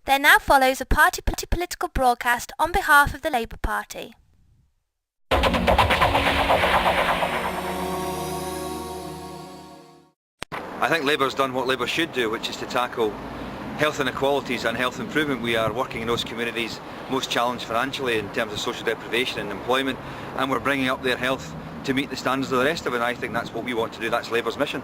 There now follows a party political broadcast on behalf of the Labour Party. I think Labour's done what Labour should do, which is to tackle health inequalities and health improvement. We are working in those communities most challenged financially in terms of social deprivation and employment, and we're bringing up their health to meet the standards of the rest of it, and I think that's what we want to do. That's Labour's mission.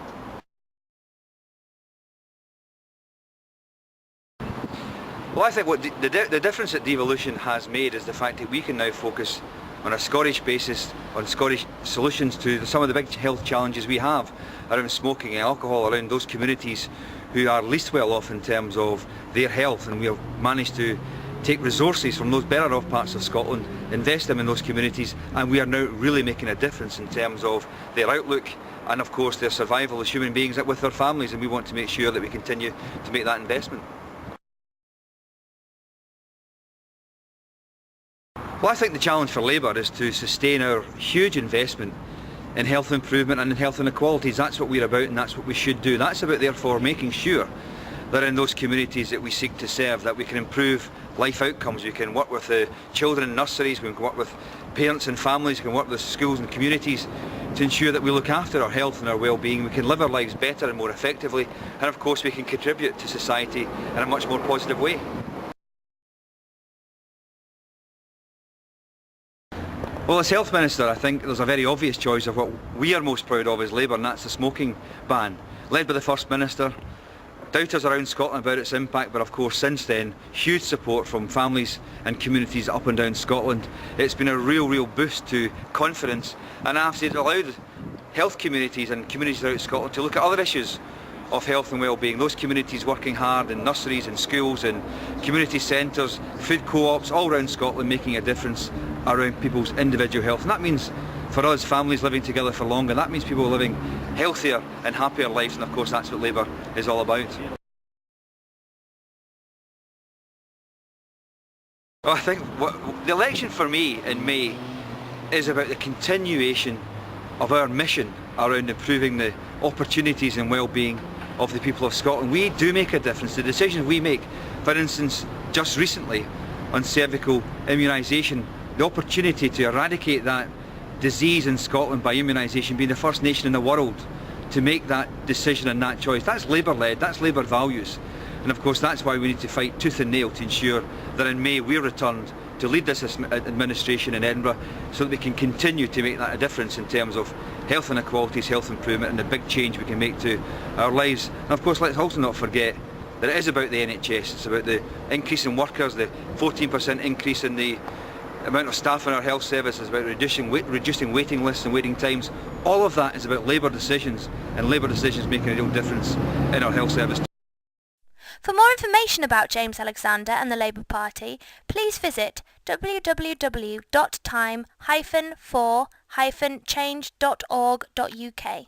Well, I think what the difference that devolution has made is the fact that we can now focus on a Scottish basis, on Scottish solutions to some of the big health challenges we have around smoking and alcohol, around those communities who are least well off in terms of their health, and we have managed to take resources from those better off parts of Scotland, invest them in those communities, and we are now really making a difference in terms of their outlook and of course their survival as human beings with their families, and we want to make sure that we continue to make that investment. Well, I think the challenge for Labour is to sustain our huge investment in health improvement and in health inequalities. That's what we're about, and that's what we should do. That's about, therefore, making sure that in those communities that we seek to serve, that we can improve life outcomes. We can work with the children in nurseries, we can work with parents and families, we can work with schools and communities to ensure that we look after our health and our well-being. We can live our lives better and more effectively, and of course we can contribute to society in a much more positive way. Well, as Health Minister, I think there's a very obvious choice of what we are most proud of as Labour, and that's the smoking ban, led by the First Minister. Doubters around Scotland about its impact, but of course since then, huge support from families and communities up and down Scotland. It's been a real boost to confidence, and I have to say it allowed health communities and communities throughout Scotland to look at other issues of health and well-being. Those communities working hard in nurseries and schools and community centres, food co-ops, all around Scotland, making a difference around people's individual health. And that means for us, families living together for longer. That means people living healthier and happier lives, and of course that's what Labour is all about. Well, I think the election for me in May is about the continuation of our mission around improving the opportunities and well-being of the people of Scotland. We do make a difference. The decisions we make, for instance, just recently on cervical immunisation, the opportunity to eradicate that disease in Scotland by immunisation, being the first nation in the world to make that decision and that choice, that's Labour-led, that's Labour values. And of course that's why we need to fight tooth and nail to ensure that in May we're returned to lead this administration in Edinburgh, so that we can continue to make that a difference in terms of health inequalities, health improvement, and the big change we can make to our lives. And of course let's also not forget that it is about the NHS. It's about the increase in workers, the 14% increase in the amount of staff in our health service, is about reducing waiting lists and waiting times. All of that is about Labour decisions, and Labour decisions making a real difference in our health service. For more information about James Alexander and the Labour Party, please visit www.time-for-change.org.uk.